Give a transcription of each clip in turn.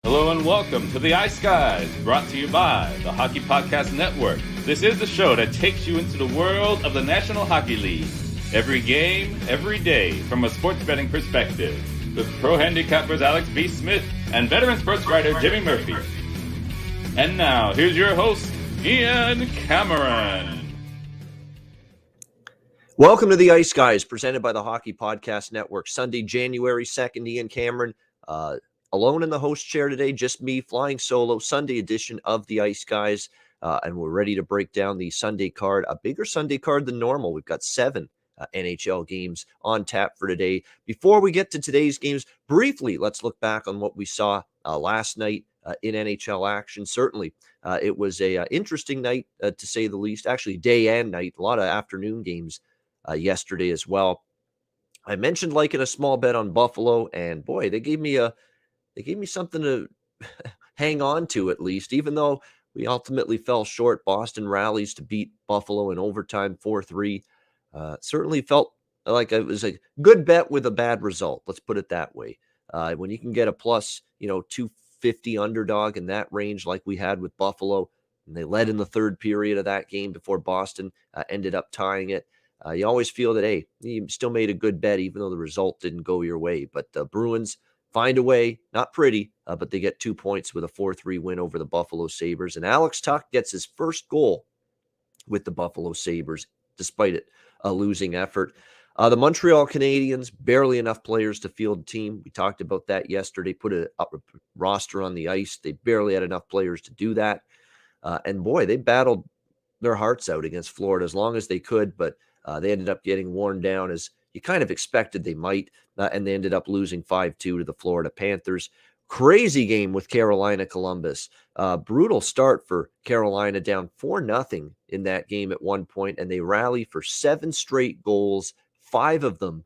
Hello and welcome to the Ice Guys, brought to you by the Hockey Podcast Network. This is the show that takes you into the world of the National Hockey League. Every game, every day, from a sports betting perspective. With pro handicappers Alex B. Smith and veteran sports writer Jimmy Murphy. And now, here's your host, Ian Cameron. Welcome to the Ice Guys, presented by the Hockey Podcast Network. Sunday, January 2nd, Ian Cameron, alone in the host chair today, just me flying solo, Sunday edition of the Ice Guys, and we're ready to break down the Sunday card, a bigger Sunday card than normal. We've got 7 NHL games on tap for today. Before we get to today's games, briefly, let's look back on what we saw last night in NHL action. Certainly, it was a interesting night, to say the least. Actually, day and night, a lot of afternoon games yesterday as well. I mentioned liking a small bet on Buffalo, and boy, they gave me something to hang on to, at least, even though we ultimately fell short. Boston rallies to beat Buffalo in overtime 4-3. Certainly felt like it was a good bet with a bad result. Let's put it that way. When you can get a plus, 250 underdog in that range like we had with Buffalo, and they led in the third period of that game before Boston ended up tying it. You always feel that, hey, you still made a good bet even though the result didn't go your way. But the Bruins find a way, not pretty, but they get 2 points with a 4-3 win over the Buffalo Sabres. And Alex Tuch gets his first goal with the Buffalo Sabres, despite it a losing effort. The Montreal Canadiens, barely enough players to field a team. We talked about that yesterday, put a roster on the ice. They barely had enough players to do that. And boy, they battled their hearts out against Florida as long as they could, but they ended up getting worn down, as you kind of expected they might, and they ended up losing 5-2 to the Florida Panthers. Crazy game with Carolina-Columbus. Brutal start for Carolina, down 4-0 in that game at one point, and they rally for 7 straight goals, 5 of them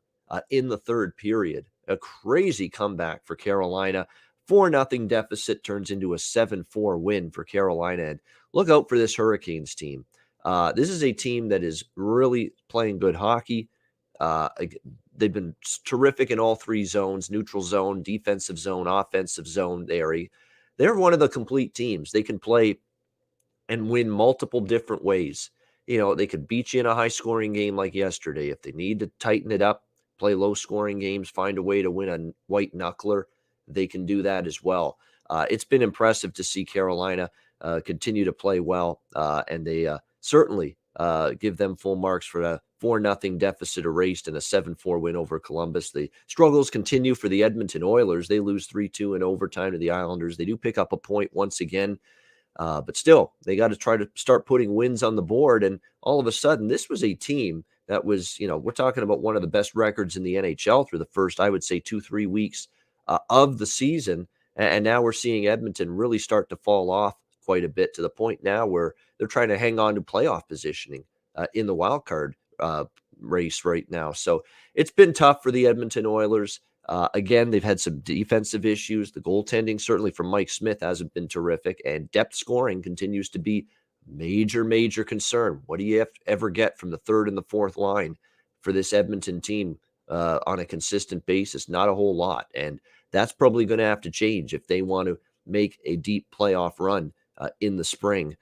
in the third period. A crazy comeback for Carolina. 4-0 deficit turns into a 7-4 win for Carolina. And look out for this Hurricanes team. This is a team that is really playing good hockey. They've been terrific in all 3 zones: neutral zone, defensive zone, offensive zone area. They're one of the complete teams. They can play and win multiple different ways. They could beat you in a high-scoring game like yesterday. If they need to tighten it up, play low-scoring games, find a way to win a white knuckler, they can do that as well. It's been impressive to see Carolina continue to play well, and they certainly give them full marks for a 4-0 deficit erased and a 7-4 win over Columbus. The struggles continue for the Edmonton Oilers. They lose 3-2 in overtime to the Islanders. They do pick up a point once again, but still, they got to try to start putting wins on the board. And all of a sudden, this was a team that was, we're talking about one of the best records in the NHL through the first, I would say, 2-3 weeks of the season. And now we're seeing Edmonton really start to fall off quite a bit, to the point now where they're trying to hang on to playoff positioning in the wild card race right now. So it's been tough for the Edmonton Oilers. Again, they've had some defensive issues. The goaltending, certainly from Mike Smith, hasn't been terrific, and depth scoring continues to be major concern. What do you ever get from the third and the fourth line for this Edmonton team on a consistent basis? Not a whole lot, and that's probably going to have to change if they want to make a deep playoff run in the spring.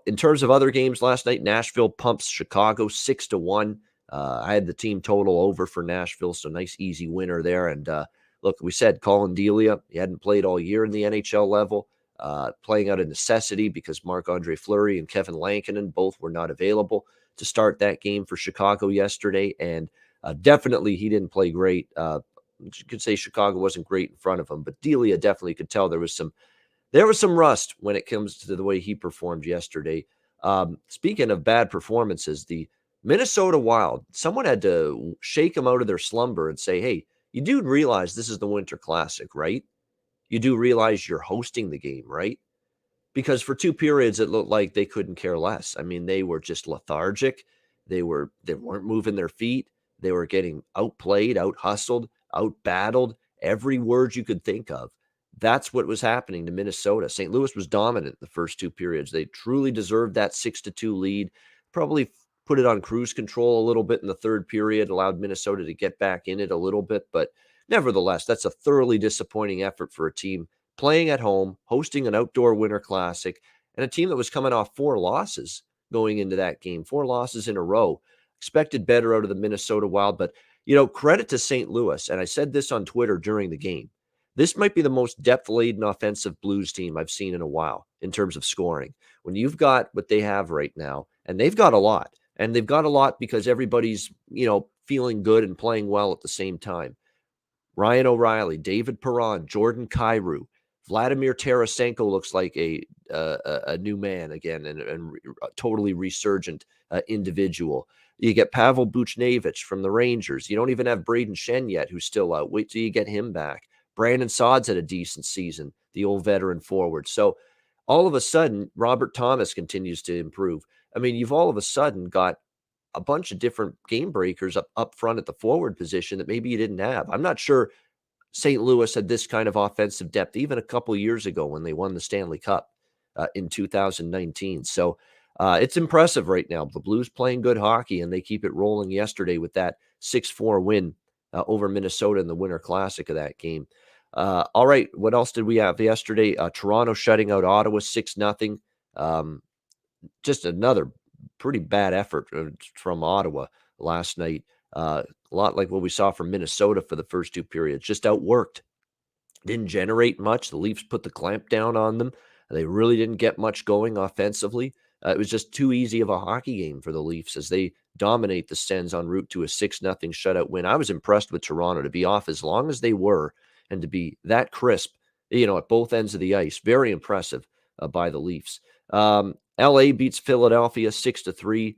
In terms of other games last night, Nashville pumps Chicago 6-1. I had the team total over for Nashville, so nice easy winner there. And look, we said Colin Delia, he hadn't played all year in the NHL level, playing out of necessity because Marc-Andre Fleury and Kevin Lankinen both were not available to start that game for Chicago yesterday. And definitely he didn't play great. You could say Chicago wasn't great in front of him, but Delia definitely could tell there was some rust when it comes to the way he performed yesterday. Speaking of bad performances, the Minnesota Wild, someone had to shake them out of their slumber and say, hey, you do realize this is the Winter Classic, right? You do realize you're hosting the game, right? Because for 2 periods, it looked like they couldn't care less. I mean, they were just lethargic. They weren't moving their feet. They were getting outplayed, out-hustled, out-battled, every word you could think of. That's what was happening to Minnesota. St. Louis was dominant the first 2 periods. They truly deserved that 6-2 lead. Probably put it on cruise control a little bit in the third period, allowed Minnesota to get back in it a little bit. But nevertheless, that's a thoroughly disappointing effort for a team playing at home, hosting an outdoor Winter Classic, and a team that was coming off 4 losses going into that game, 4 losses in a row. Expected better out of the Minnesota Wild, but credit to St. Louis. And I said this on Twitter during the game. This might be the most depth-laden offensive Blues team I've seen in a while in terms of scoring. When you've got what they have right now, and they've got a lot, and they've got a lot because everybody's, feeling good and playing well at the same time. Ryan O'Reilly, David Perron, Jordan Kyrou, Vladimir Tarasenko looks like a new man again and a totally resurgent individual. You get Pavel Buchnevich from the Rangers. You don't even have Braden Shen yet, who's still out. Wait till you get him back. Brandon Saad's had a decent season, the old veteran forward. So all of a sudden, Robert Thomas continues to improve. I mean, you've all of a sudden got a bunch of different game breakers up front at the forward position that maybe you didn't have. I'm not sure St. Louis had this kind of offensive depth even a couple years ago when they won the Stanley Cup in 2019. So it's impressive right now. The Blues playing good hockey, and they keep it rolling yesterday with that 6-4 win over Minnesota in the Winter Classic of that game. All right, what else did we have yesterday? Toronto shutting out Ottawa 6-0. Just another pretty bad effort from Ottawa last night. A lot like what we saw from Minnesota for the first 2 periods. Just outworked. Didn't generate much. The Leafs put the clamp down on them. They really didn't get much going offensively. It was just too easy of a hockey game for the Leafs as they dominate the Sens en route to a 6-0 shutout win. I was impressed with Toronto to be off as long as they were and to be that crisp, at both ends of the ice. Very impressive by the Leafs. LA beats Philadelphia 6-3.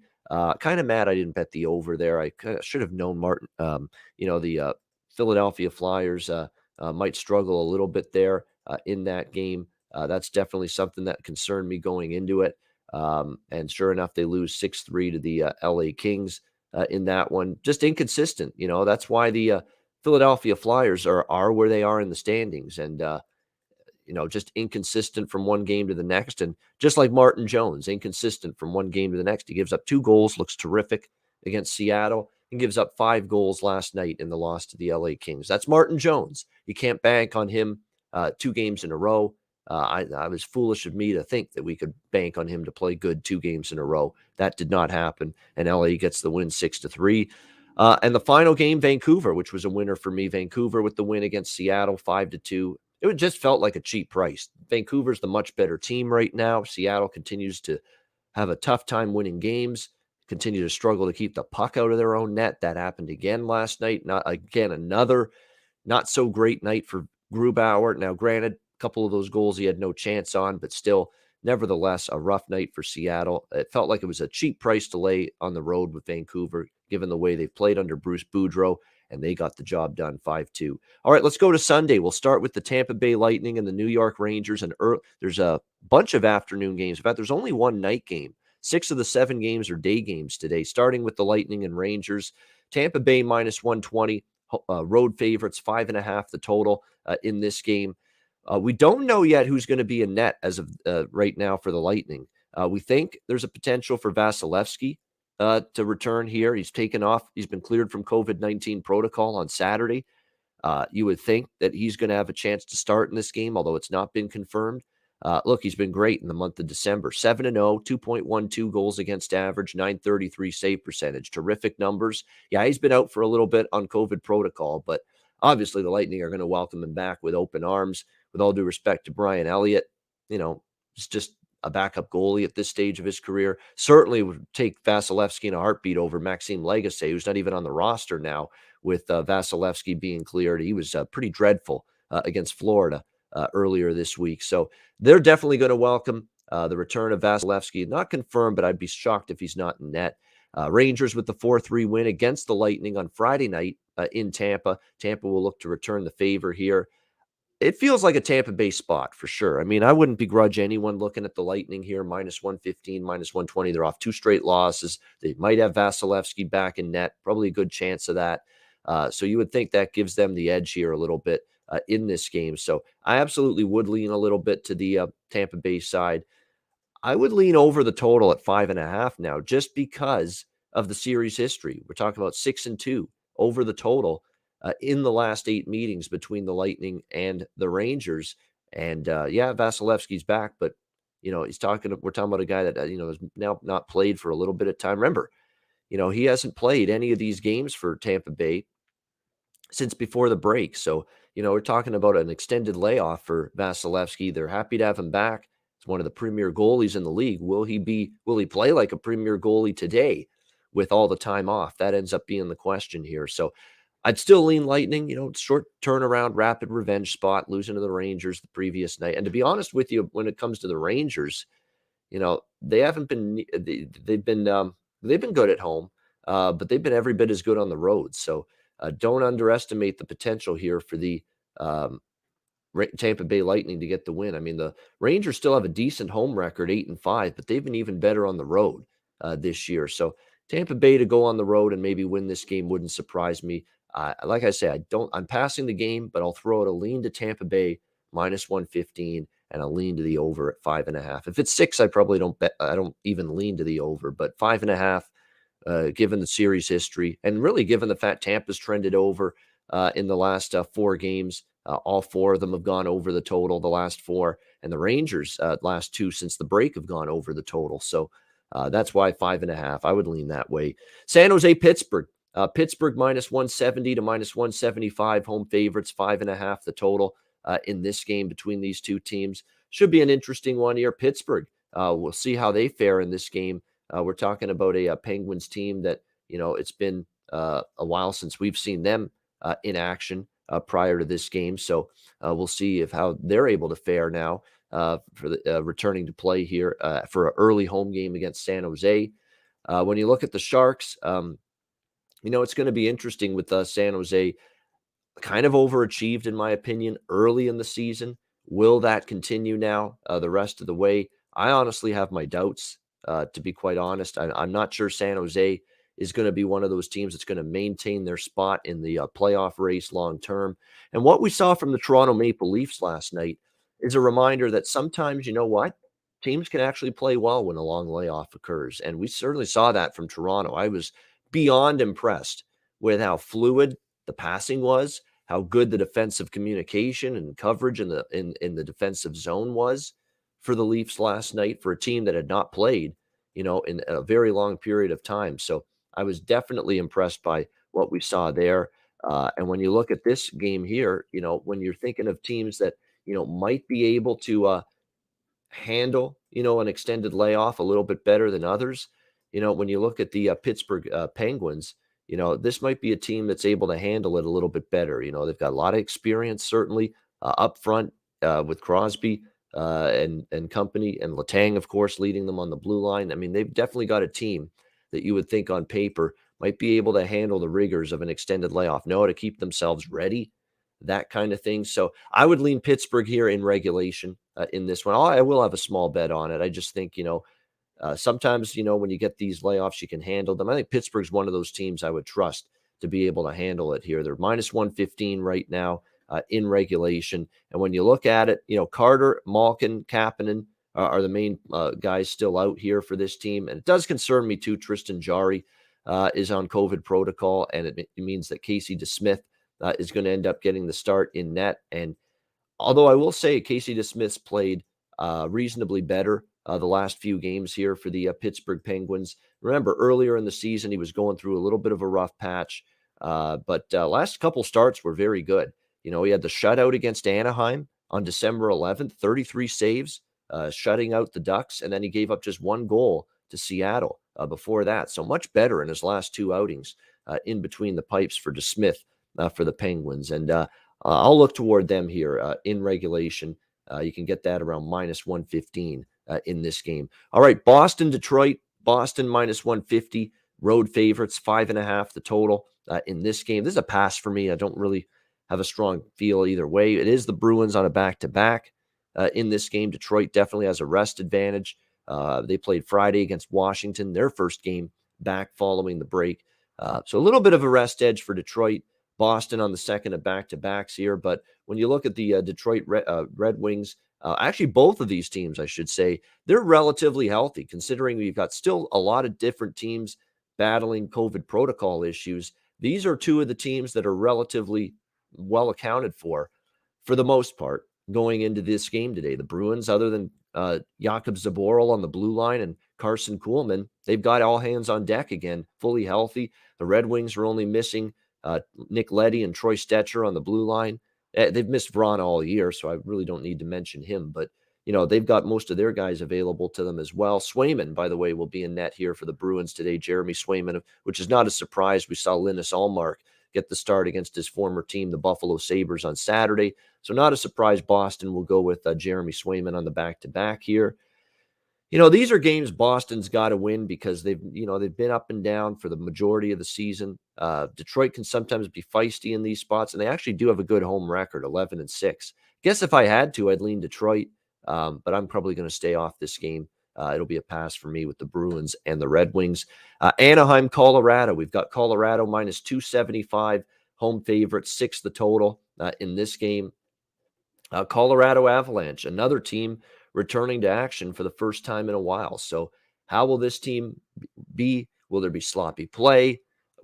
Kind of mad I didn't bet the over there. I should have known Martin. The Philadelphia Flyers might struggle a little bit there in that game. That's definitely something that concerned me going into it. And sure enough, they lose 6-3 to the LA Kings in that one. Just inconsistent. That's why the Philadelphia Flyers are where they are in the standings. And just inconsistent from one game to the next. And just like Martin Jones, inconsistent from one game to the next. He gives up 2 goals, looks terrific against Seattle, and gives up 5 goals last night in the loss to the LA Kings. That's Martin Jones. You can't bank on him 2 games in a row. I was foolish of me to think that we could bank on him to play good 2 games in a row. That did not happen. And LA gets the win 6-3. And the final game, Vancouver, which was a winner for me. Vancouver with the win against Seattle, 5-2. It just felt like a cheap price. Vancouver's the much better team right now. Seattle continues to have a tough time winning games, continue to struggle to keep the puck out of their own net. That happened again last night. Another not so great night for Grubauer. Now, granted, a couple of those goals he had no chance on, but still, nevertheless, a rough night for Seattle. It felt like it was a cheap price to lay on the road with Vancouver, given the way they've played under Bruce Boudreau, and they got the job done 5-2. All right, let's go to Sunday. We'll start with the Tampa Bay Lightning and the New York Rangers. And there's a bunch of afternoon games. In fact, there's only one night game. 6 of the 7 games are day games today, starting with the Lightning and Rangers. Tampa Bay -120, road favorites, 5.5 the total in this game. We don't know yet who's going to be in net as of right now for the Lightning. We think there's a potential for Vasilevsky to return here. He's taken off. He's been cleared from COVID-19 protocol on Saturday. You would think that he's going to have a chance to start in this game, although it's not been confirmed. Look, he's been great in the month of December. 7-0, 2.12 goals against average, .933 save percentage. Terrific numbers. Yeah, he's been out for a little bit on COVID protocol, but obviously the Lightning are going to welcome him back with open arms. With all due respect to Brian Elliott, it's just a backup goalie at this stage of his career. Certainly would take Vasilevsky in a heartbeat over Maxime Lagacé, who's not even on the roster now with Vasilevsky being cleared. He was pretty dreadful against Florida earlier this week. So they're definitely going to welcome the return of Vasilevsky. Not confirmed, but I'd be shocked if he's not in net. Rangers with the 4-3 win against the Lightning on Friday night in Tampa. Tampa will look to return the favor here. It feels like a Tampa Bay spot for sure. I mean, I wouldn't begrudge anyone looking at the Lightning here, -115, -120. They're off 2 straight losses. They might have Vasilevsky back in net, probably a good chance of that. So you would think that gives them the edge here a little bit in this game. So I absolutely would lean a little bit to the Tampa Bay side. I would lean over the total at 5.5 now, just because of the series history. We're talking about 6-2 over the total in the last 8 meetings between the Lightning and the Rangers. And Vasilevsky's back, but we're talking about a guy that has now not played for a little bit of time. Remember, he hasn't played any of these games for Tampa Bay since before the break. So, we're talking about an extended layoff for Vasilevsky. They're happy to have him back. He's one of the premier goalies in the league. Will he play like a premier goalie today with all the time off? That ends up being the question here. So I'd still lean Lightning, short turnaround, rapid revenge spot, losing to the Rangers the previous night. And to be honest with you, when it comes to the Rangers, they haven't been, they've been good at home, but they've been every bit as good on the road. So don't underestimate the potential here for the Tampa Bay Lightning to get the win. I mean, the Rangers still have a decent home record, 8-5, but they've been even better on the road this year. So Tampa Bay to go on the road and maybe win this game wouldn't surprise me. Like I say, I'm passing the game, but I'll throw out a lean to Tampa Bay -115 and a lean to the over at 5.5. If it's 6, I probably don't bet. I don't even lean to the over, but 5.5. Given the series history and really given the fact Tampa's trended over in the last 4 games. All 4 of them have gone over the total, the last 4. And the Rangers, last 2 since the break, have gone over the total. So that's why 5.5. I would lean that way. San Jose, Pittsburgh. Pittsburgh -170 to -175. Home favorites, 5.5 the total in this game between these two teams. Should be an interesting one here. Pittsburgh, we'll see how they fare in this game. We're talking about a Penguins team that, it's been a while since we've seen them in action prior to this game. So we'll see how they're able to fare now for the returning to play here for an early home game against San Jose. When you look at the Sharks, it's going to be interesting with San Jose. Kind of overachieved, in my opinion, early in the season. Will that continue now the rest of the way? I honestly have my doubts. To be quite honest, I'm not sure San Jose is going to be one of those teams that's going to maintain their spot in the playoff race long term. And what we saw from the Toronto Maple Leafs last night is a reminder that sometimes, teams can actually play well when a long layoff occurs. And we certainly saw that from Toronto. I was beyond impressed with how fluid the passing was, how good the defensive communication and coverage in the defensive zone was for the Leafs last night for a team that had not played, in a very long period of time. So I was definitely impressed by what we saw there. And when you look at this game here, when you're thinking of teams that, might be able to handle, an extended layoff a little bit better than others, when you look at the Pittsburgh Penguins, this might be a team that's able to handle it a little bit better. They've got a lot of experience, certainly up front with Crosby and company, and Letang, of course, leading them on the blue line. I mean, they've definitely got a team that you would think on paper might be able to handle the rigors of an extended layoff, know how to keep themselves ready, that kind of thing. So I would lean Pittsburgh here in regulation in this one. I will have a small bet on it. I just think, sometimes, when you get these layoffs, you can handle them. I think Pittsburgh's one of those teams I would trust to be able to handle it here. They're -115 right now in regulation. And when you look at it, Carter, Malkin, Kapanen are the main guys still out here for this team. And it does concern me too. Tristan Jarry is on COVID protocol, and it means that Casey DeSmith is going to end up getting the start in net. And although I will say Casey DeSmith's played reasonably better the last few games here for the Pittsburgh Penguins. Remember, earlier in the season, he was going through a little bit of a rough patch, but last couple starts were very good. He had the shutout against Anaheim on December 11th, 33 saves, shutting out the Ducks, and then he gave up just 1 goal to Seattle before that. So much better in his last 2 outings in between the pipes for DeSmith for the Penguins. And I'll look toward them here in regulation. You can get that around -115 in this game. All right, Boston, Detroit. Boston -150. Road favorites, 5.5 the total in this game. This is a pass for me. I don't really have a strong feel either way. It is the Bruins on a back-to-back in this game. Detroit definitely has a rest advantage. They played Friday against Washington, their first game back following the break. So a little bit of a rest edge for Detroit. Boston on the second of back-to-backs here. But when you look at the Detroit Red Wings, actually both of these teams, I should say, they're relatively healthy, considering we've got still a lot of different teams battling COVID protocol issues. These are 2 of the teams that are relatively well accounted for the most part, going into this game today. The Bruins, other than Jakob Zaboral on the blue line and Carson Kuhlman, they've got all hands on deck again, fully healthy. The Red Wings are only missing Nick Leddy and Troy Stetcher on the blue line. They've missed Vrana all year, so I really don't need to mention him. But, they've got most of their guys available to them as well. Swayman, by the way, will be in net here for the Bruins today. Jeremy Swayman, which is not a surprise. We saw Linus Ullmark get the start against his former team, the Buffalo Sabres, on Saturday. So not a surprise Boston will go with Jeremy Swayman on the back-to-back here. These are games Boston's got to win because they've been up and down for the majority of the season. Detroit can sometimes be feisty in these spots, and they actually do have a good home record, 11-6. Guess if I had to, I'd lean Detroit, but I'm probably going to stay off this game. It'll be a pass for me with the Bruins and the Red Wings. Anaheim, Colorado. We've got Colorado minus 275, home favorite, 6 the total in this game. Colorado Avalanche, another team returning to action for the first time in a while. So how will this team be? Will there be sloppy play?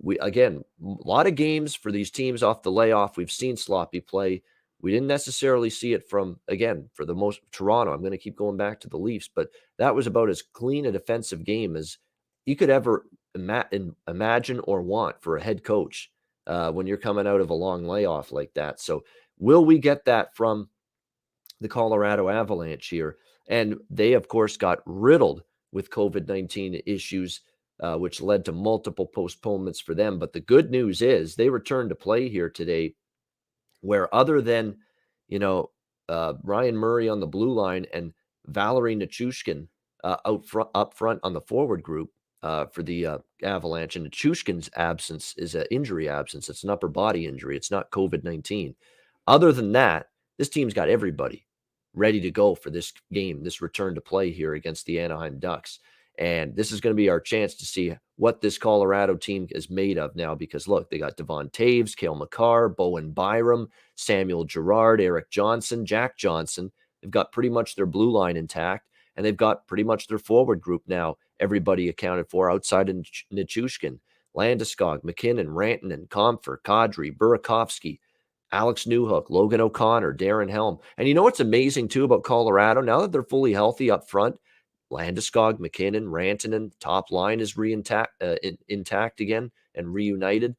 A lot of games for these teams off the layoff. We've seen sloppy play. We didn't necessarily see it for the most Toronto. I'm going to keep going back to the Leafs, but that was about as clean a defensive game as you could ever imagine or want for a head coach when you're coming out of a long layoff like that. So will we get that from the Colorado Avalanche here? And they, of course, got riddled with COVID-19 issues, which led to multiple postponements for them. But the good news is they returned to play here today, where other than, Ryan Murray on the blue line and Valerie Nichushkin up front on the forward group for the Avalanche. And Nichushkin's absence is an injury absence. It's an upper body injury. It's not COVID-19. Other than that, this team's got everybody ready to go for this game, this return to play here against the Anaheim Ducks. And this is going to be our chance to see what this Colorado team is made of now, because look, they got Devon Taves, Cale Makar, Bowen Byram, Samuel Girard, Eric Johnson, Jack Johnson. They've got pretty much their blue line intact, and they've got pretty much their forward group now, everybody accounted for outside of Nichushkin. Landeskog, McKinnon, Rantanen, Comfer, Kadri, Burakovsky, Alex Newhook, Logan O'Connor, Darren Helm. And what's amazing, too, about Colorado? Now that they're fully healthy up front, Landeskog, McKinnon, Rantanen, top line is intact again and reunited.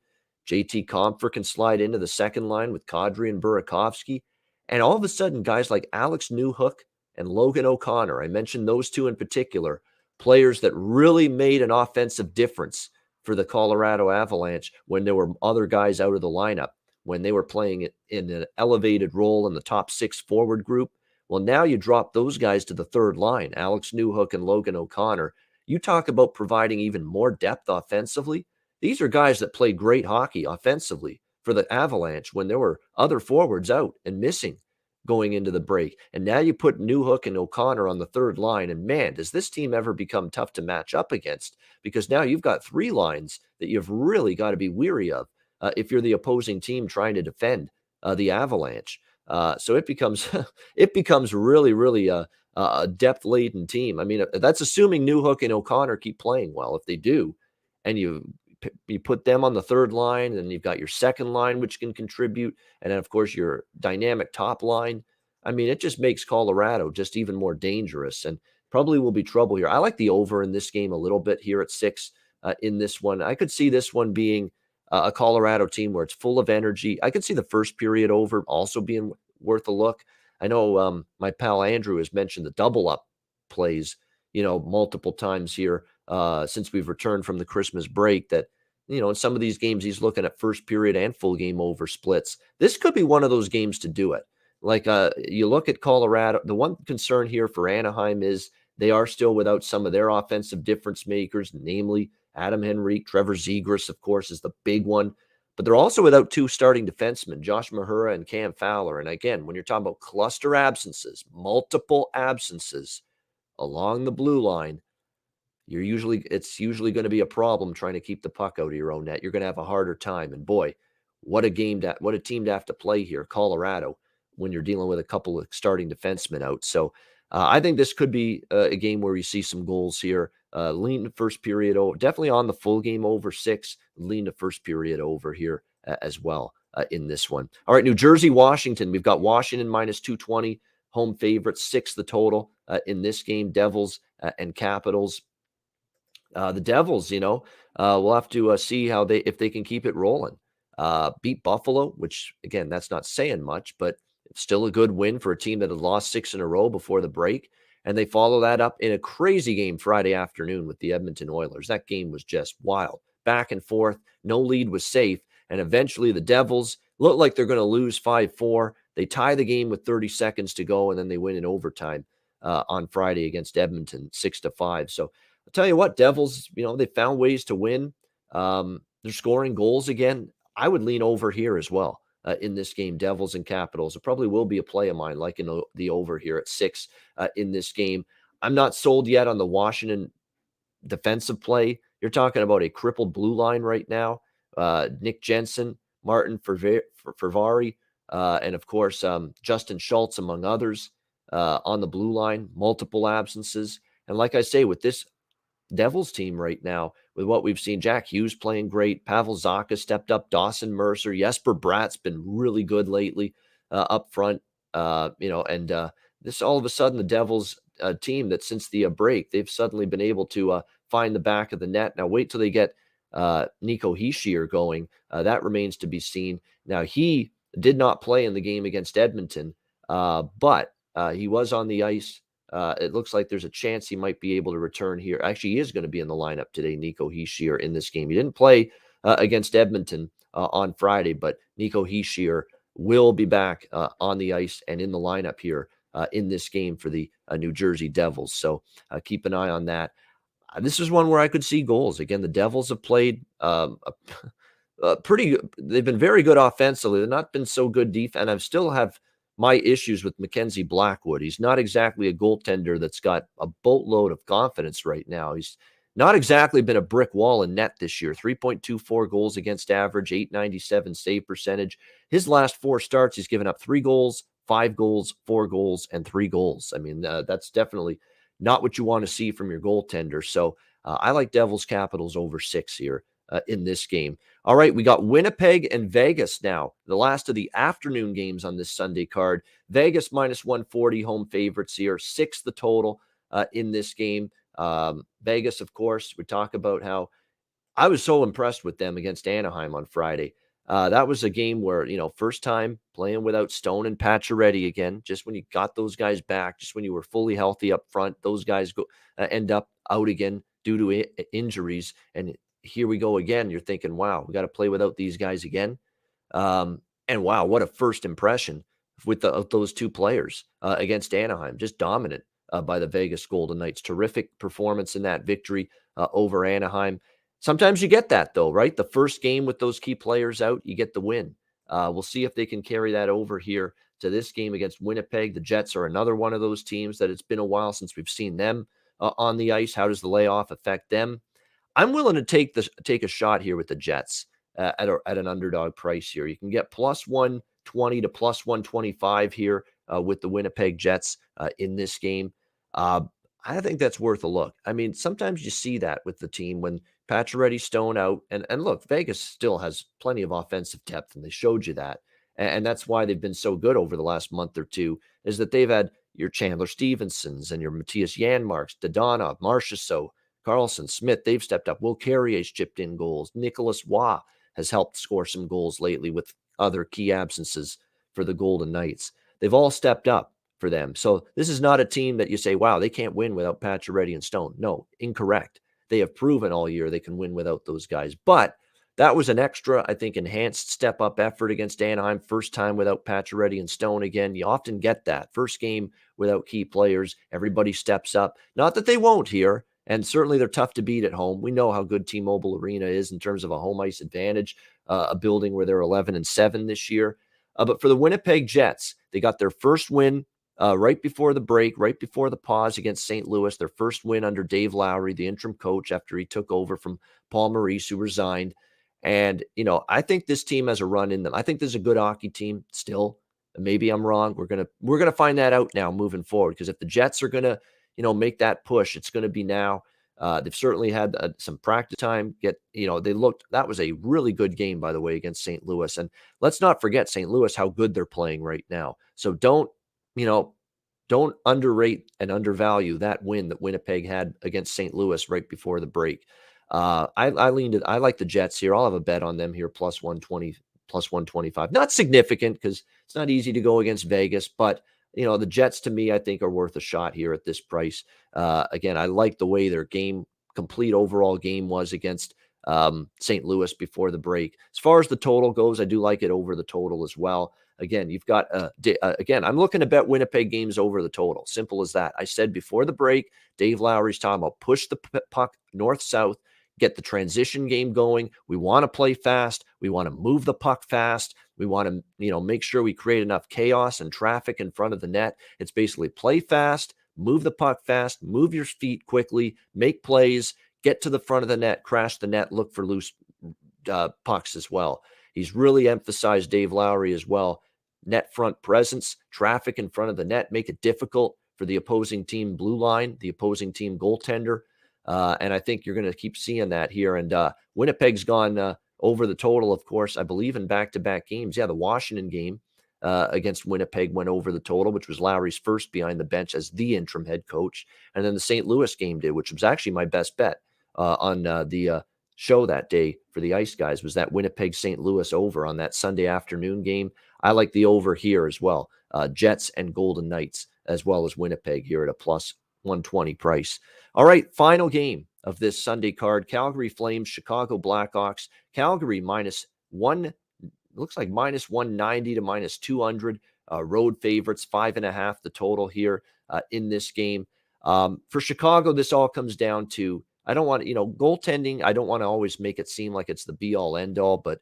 JT Compher can slide into the second line with Kadri and Burakovsky. And all of a sudden, guys like Alex Newhook and Logan O'Connor, I mentioned those two in particular, players that really made an offensive difference for the Colorado Avalanche when there were other guys out of the lineup, when they were playing in an elevated role in the top 6 forward group. Well, now you drop those guys to the third line, Alex Newhook and Logan O'Connor. You talk about providing even more depth offensively. These are guys that played great hockey offensively for the Avalanche when there were other forwards out and missing going into the break. And now you put Newhook and O'Connor on the third line, and man, does this team ever become tough to match up against, because now you've got 3 lines that you've really got to be weary of if you're the opposing team trying to defend the Avalanche. So it becomes really, really a depth-laden team. I mean, that's assuming Newhook and O'Connor keep playing well. If they do, and you put them on the third line, and you've got your second line, which can contribute, and then, of course, your dynamic top line. I mean, it just makes Colorado just even more dangerous, and probably will be trouble here. I like the over in this game a little bit here at 6 in this one. I could see this one being a Colorado team where it's full of energy. I could see the first period over also being worth a look. I know my pal Andrew has mentioned the double up plays, multiple times here since we've returned from the Christmas break, that, in some of these games, he's looking at first period and full game over splits. This could be one of those games to do it. Like you look at Colorado, the one concern here for Anaheim is they are still without some of their offensive difference makers, namely Adam Henrique. Trevor Zegras, of course, is the big one. But they're also without 2 starting defensemen, Josh Mahura and Cam Fowler. And again, when you're talking about cluster absences, multiple absences along the blue line, it's usually going to be a problem trying to keep the puck out of your own net. You're going to have a harder time. And boy, what a team to have to play here, Colorado, when you're dealing with a couple of starting defensemen out. So I think this could be a game where you see some goals here. Lean the first period over, definitely on the full game over 6. Lean the first period over here as well in this one. All right, New Jersey, Washington. We've got Washington minus 220, home favorites, 6 the total in this game. Devils and Capitals. The Devils, we'll have to see if they can keep it rolling. Beat Buffalo, which again, that's not saying much, but it's still a good win for a team that had lost 6 in a row before the break. And they follow that up in a crazy game Friday afternoon with the Edmonton Oilers. That game was just wild. Back and forth. No lead was safe. And eventually the Devils look like they're going to lose 5-4. They tie the game with 30 seconds to go, and then they win in overtime on Friday against Edmonton, 6-5. So I'll tell you what, Devils, they found ways to win. They're scoring goals again. I would lean over here as well in this game, Devils and Capitals. It probably will be a play of mine, like in the over here at 6 in this game. I'm not sold yet on the Washington defensive play. You're talking about a crippled blue line right now. Nick Jensen, Martin Fervari, and of course, Justin Schultz, among others, on the blue line, multiple absences. And like I say, with this Devils team right now, with what we've seen, Jack Hughes playing great, Pavel Zacha stepped up, Dawson Mercer, Jesper Bratt's been really good lately up front, and this all of a sudden the Devils team that since the break, they've suddenly been able to find the back of the net. Now wait till they get Nico Hischier going. That remains to be seen. Now he did not play in the game against Edmonton, but he was on the ice. It looks like there's a chance he might be able to return here. Actually, he is going to be in the lineup today, Nico Hischier, in this game. He didn't play against Edmonton on Friday, but Nico Hischier will be back on the ice and in the lineup here in this game for the New Jersey Devils. So keep an eye on that. This is one where I could see goals. Again, the Devils have played they've been very good offensively. They've not been so good defense. And I still have my issues with Mackenzie Blackwood. He's not exactly a goaltender that's got a boatload of confidence right now. He's not exactly been a brick wall in net this year. 3.24 goals against average, .897 save percentage. His last 4 starts, he's given up 3 goals, 5 goals, 4 goals, and 3 goals. I mean, that's definitely not what you want to see from your goaltender. So I like Devils Capitals over 6 here in this game. All right, we got Winnipeg and Vegas now, the last of the afternoon games on this Sunday card. Vegas minus 140, home favorites here, 6 the total in this game. Vegas, of course, we talk about how I was so impressed with them against Anaheim on Friday. That was a game where, first time playing without Stone and Pacioretty again, just when you got those guys back, just when you were fully healthy up front, those guys end up out again due to injuries. And here we go again. You're thinking, wow, we got to play without these guys again. And wow, what a first impression with those 2 players against Anaheim. Just dominant by the Vegas Golden Knights. Terrific performance in that victory over Anaheim. Sometimes you get that, though, right? The first game with those key players out, you get the win. We'll see if they can carry that over here to this game against Winnipeg. The Jets are another one of those teams that it's been a while since we've seen them on the ice. How does the layoff affect them? I'm willing to take a shot here with the Jets at an underdog price here. You can get plus 120 to plus 125 here with the Winnipeg Jets in this game. I think that's worth a look. I mean, sometimes you see that with the team when Pacioretty, Stone out, and look, Vegas still has plenty of offensive depth, and they showed you that. And that's why they've been so good over the last month or two, is that they've had your Chandler Stevensons and your Matthias Janmarks, Dodonov, Marchessault, Carlson, Smith. They've stepped up. Will Carrier's chipped in goals. Nicholas Waugh has helped score some goals lately with other key absences for the Golden Knights. They've all stepped up for them. So this is not a team that you say, wow, they can't win without Pacioretty and Stone. No, incorrect. They have proven all year they can win without those guys. But that was an extra, I think, enhanced step-up effort against Anaheim. First time without Pacioretty and Stone again. You often get that. First game without key players. Everybody steps up. Not that they won't here. And certainly they're tough to beat at home. We know how good T-Mobile Arena is in terms of a home ice advantage, a building where they're 11-7 this year. But for the Winnipeg Jets, they got their first win right before the break, right before the pause against St. Louis, their first win under Dave Lowry, the interim coach, after he took over from Paul Maurice, who resigned. And, I think this team has a run in them. I think there's a good hockey team still. Maybe I'm wrong. We're gonna find that out now moving forward, because if the Jets are gonna make that push, it's going to be now. They've certainly had some practice time. That was a really good game, by the way, against St. Louis. And let's not forget St. Louis, how good they're playing right now. So don't underrate and undervalue that win that Winnipeg had against St. Louis right before the break. I like the Jets here. I'll have a bet on them here, plus 120, plus 125. Not significant because it's not easy to go against Vegas, but the Jets to me, I think, are worth a shot here at this price. Again, I like the way their complete overall game was against St. Louis before the break. As far as the total goes, I do like it over the total as well. Again, you've got, I'm looking to bet Winnipeg games over the total. Simple as that. I said before the break, Dave Lowry's talking about push the puck north-south, get the transition game going. We want to play fast. We want to move the puck fast. We want to, make sure we create enough chaos and traffic in front of the net. It's basically play fast, move the puck fast, move your feet quickly, make plays, get to the front of the net, crash the net, look for loose pucks as well. He's really emphasized, Dave Lowry as well, net front presence, traffic in front of the net, make it difficult for the opposing team blue line, the opposing team goaltender. And I think you're going to keep seeing that here. And Winnipeg's gone over the total, of course, I believe in back-to-back games. Yeah, the Washington game against Winnipeg went over the total, which was Lowry's first behind the bench as the interim head coach. And then the St. Louis game did, which was actually my best bet on the show that day for the Ice Guys, was that Winnipeg St. Louis over on that Sunday afternoon game. I like the over here as well. Jets and Golden Knights, as well as Winnipeg here at a plus 120 price. All right, final game of this Sunday card. Calgary Flames, Chicago Blackhawks. Calgary looks like minus 190 to minus 200. Road favorites, 5.5 the total here in this game. For Chicago, this all comes down to, I don't want, goaltending. I don't want to always make it seem like it's the be-all, end-all, but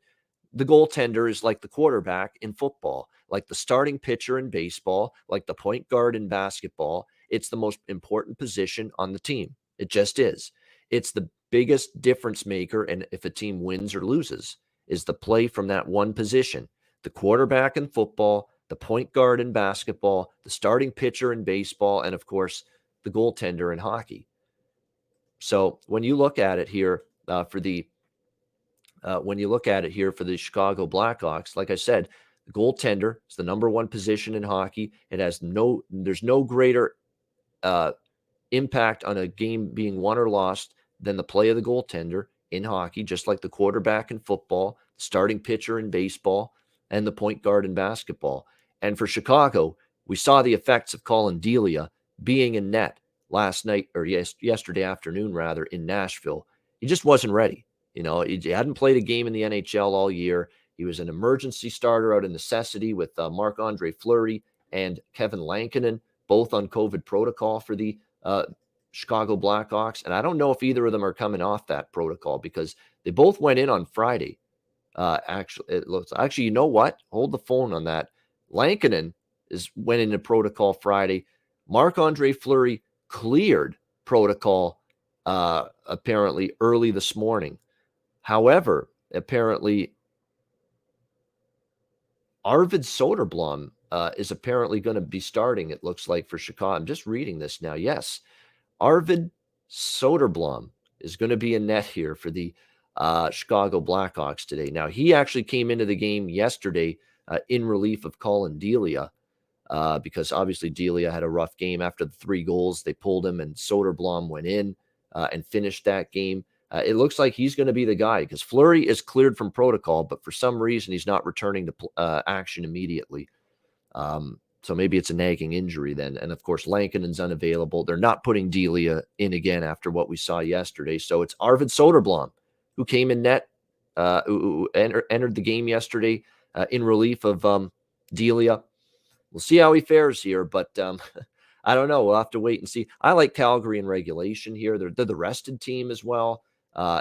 the goaltender is like the quarterback in football, like the starting pitcher in baseball, like the point guard in basketball. It's the most important position on the team. It just is. It's the biggest difference maker, and if a team wins or loses, is the play from that one position. The quarterback in football, the point guard in basketball, the starting pitcher in baseball, and of course, the goaltender in hockey. So when you look at it here for the Chicago Blackhawks, like I said, the goaltender is the number one position in hockey. There's no greater impact on a game being won or lost than the play of the goaltender in hockey, just like the quarterback in football, the starting pitcher in baseball, and the point guard in basketball. And for Chicago, we saw the effects of Colin Delia being in net last night, or yesterday afternoon, rather, in Nashville. He just wasn't ready. He hadn't played a game in the NHL all year. He was an emergency starter out of necessity with Marc-Andre Fleury and Kevin Lankinen, both on COVID protocol for the Chicago Blackhawks. And I don't know if either of them are coming off that protocol because they both went in on Friday. Actually, you know what? Hold the phone on that. Lankinen went into protocol Friday. Marc-Andre Fleury cleared protocol apparently early this morning. However, apparently Arvid Soderblom is apparently going to be starting, it looks like, for Chicago. I'm just reading this now. Yes, Arvid Soderblom is going to be in net here for the Chicago Blackhawks today. Now, he actually came into the game yesterday in relief of Colin Delia because obviously Delia had a rough game after the 3 goals. They pulled him and Soderblom went in and finished that game. It looks like he's going to be the guy because Fleury is cleared from protocol, but for some reason he's not returning to action immediately. So maybe it's a nagging injury then. And of course, Lankinen's unavailable. They're not putting Delia in again after what we saw yesterday. So it's Arvid Soderblom who came in net, who entered the game yesterday in relief of Delia. We'll see how he fares here, but I don't know. We'll have to wait and see. I like Calgary in regulation here. They're the rested team as well.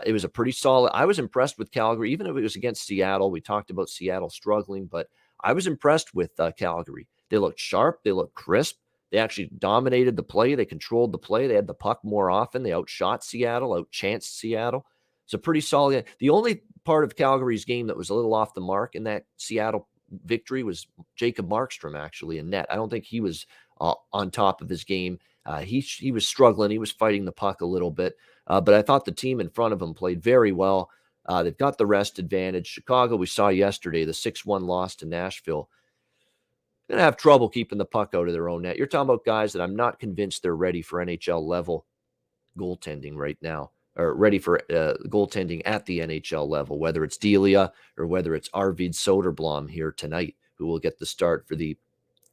It was a pretty solid. I was impressed with Calgary, even if it was against Seattle. We talked about Seattle struggling, but I was impressed with Calgary. They looked sharp. They looked crisp. They actually dominated the play. They controlled the play. They had the puck more often. They outshot Seattle, outchanced Seattle. It's a pretty solid. The only part of Calgary's game that was a little off the mark in that Seattle victory was Jacob Markstrom actually in net. I don't think he was on top of his game. He was struggling. He was fighting the puck a little bit, but I thought the team in front of him played very well. They've got the rest advantage. Chicago, we saw yesterday, the 6-1 loss to Nashville. Going to have trouble keeping the puck out of their own net. You're talking about guys that I'm not convinced they're ready for NHL level goaltending right now, or ready for goaltending at the NHL level, whether it's Delia or whether it's Arvid Soderblom here tonight, who will get the start for the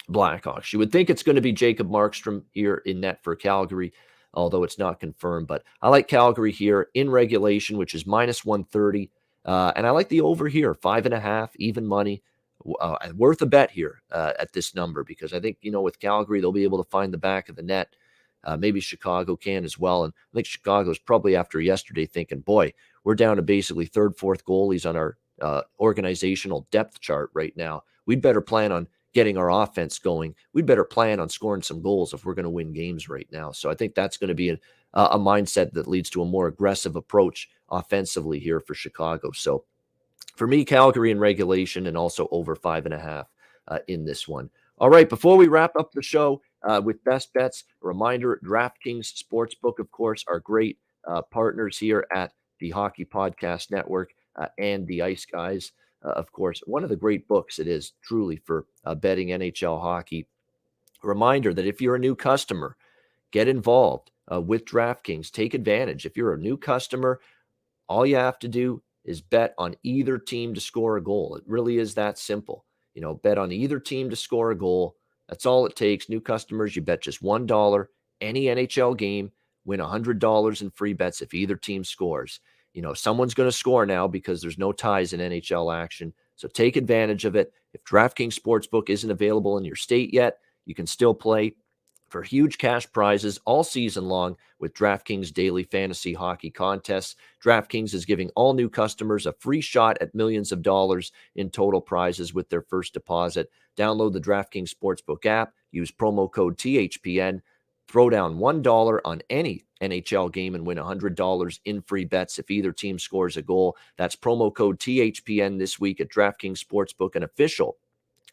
Blackhawks. You would think it's going to be Jacob Markstrom here in net for Calgary, although it's not confirmed. But I like Calgary here in regulation, which is minus 130. And I like the over here, 5.5, even money. Worth a bet here at this number, because I think, with Calgary, they'll be able to find the back of the net. Maybe Chicago can as well. And I think Chicago's probably after yesterday thinking, boy, we're down to basically third, fourth goalies on our organizational depth chart right now. We'd better plan on getting our offense going. We'd better plan on scoring some goals if we're going to win games right now. So I think that's going to be a mindset that leads to a more aggressive approach offensively here for Chicago. So for me, Calgary in regulation, and also over 5.5 in this one. All right, before we wrap up the show with best bets, a reminder, DraftKings Sportsbook, of course, are great partners here at the Hockey Podcast Network and the Ice Guys. Of course, one of the great books it is truly for betting NHL hockey. A reminder that if you're a new customer, get involved with DraftKings. Take advantage. If you're a new customer, all you have to do is bet on either team to score a goal. It really is that simple. Bet on either team to score a goal. That's all it takes. New customers, you bet just $1, any NHL game, win $100 in free bets if either team scores. Someone's going to score now because there's no ties in NHL action. So take advantage of it. If DraftKings Sportsbook isn't available in your state yet, you can still play for huge cash prizes all season long with DraftKings daily fantasy hockey contests. DraftKings is giving all new customers a free shot at millions of dollars in total prizes with their first deposit. Download the DraftKings Sportsbook app, use promo code THPN, throw down $1 on any NHL game and win $100 in free bets if either team scores a goal. That's promo code THPN this week at DraftKings Sportsbook, an official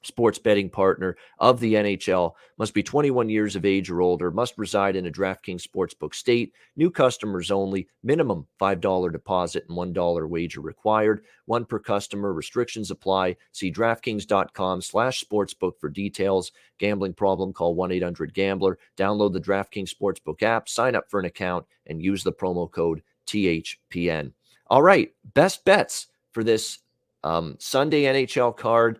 sports betting partner of the NHL. Must be 21 years of age or older, must reside in a DraftKings Sportsbook state. New customers only. Minimum $5 deposit and $1 wager required. One per customer. Restrictions apply. See DraftKings.com/sportsbook for details. Gambling problem? Call 1-800-GAMBLER. Download the DraftKings Sportsbook app, sign up for an account, and use the promo code THPN. All right, best bets for this Sunday NHL card.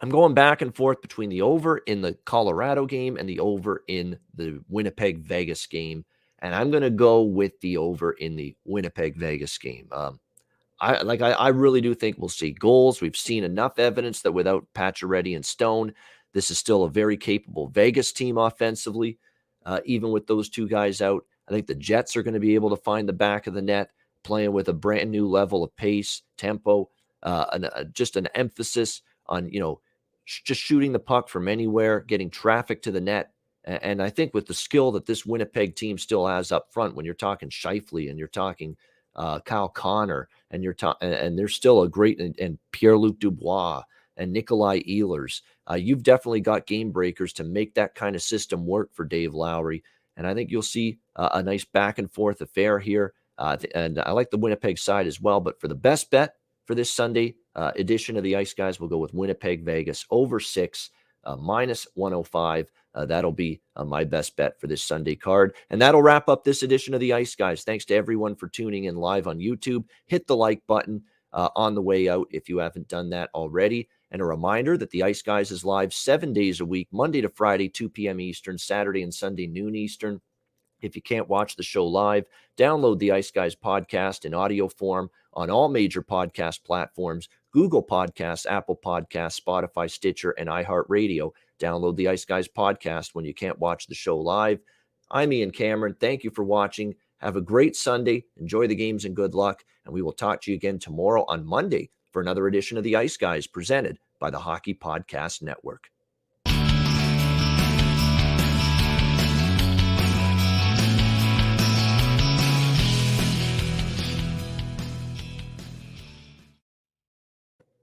I'm going back and forth between the over in the Colorado game and the over in the Winnipeg-Vegas game, and I'm going to go with the over in the Winnipeg-Vegas game. I really do think we'll see goals. We've seen enough evidence that without Pacioretty and Stone, this is still a very capable Vegas team offensively, even with those two guys out. I think the Jets are going to be able to find the back of the net, playing with a brand new level of pace, tempo, just an emphasis on, just shooting the puck from anywhere, getting traffic to the net. And I think with the skill that this Winnipeg team still has up front, when you're talking Scheifele and you're talking Kyle Connor, and and there's still a great, and Pierre-Luc Dubois and Nikolai Ehlers, you've definitely got game breakers to make that kind of system work for Dave Lowry. And I think you'll see a nice back and forth affair here. And I like the Winnipeg side as well. But for the best bet for this Sunday edition of the Ice Guys, we'll go with Winnipeg Vegas over 6, minus 105. That'll be my best bet for this Sunday card. And that'll wrap up this edition of the Ice Guys. Thanks to everyone for tuning in live on YouTube. Hit the like button on the way out if you haven't done that already. And a reminder that the Ice Guys is live 7 days a week, Monday to Friday, 2 p.m. Eastern, Saturday and Sunday, noon Eastern. If you can't watch the show live, download the Ice Guys podcast in audio form on all major podcast platforms: Google Podcasts, Apple Podcasts, Spotify, Stitcher, and iHeartRadio. Download the Ice Guys podcast when you can't watch the show live. I'm Ian Cameron. Thank you for watching. Have a great Sunday. Enjoy the games and good luck. And we will talk to you again tomorrow on Monday for another edition of the Ice Guys presented by the Hockey Podcast Network.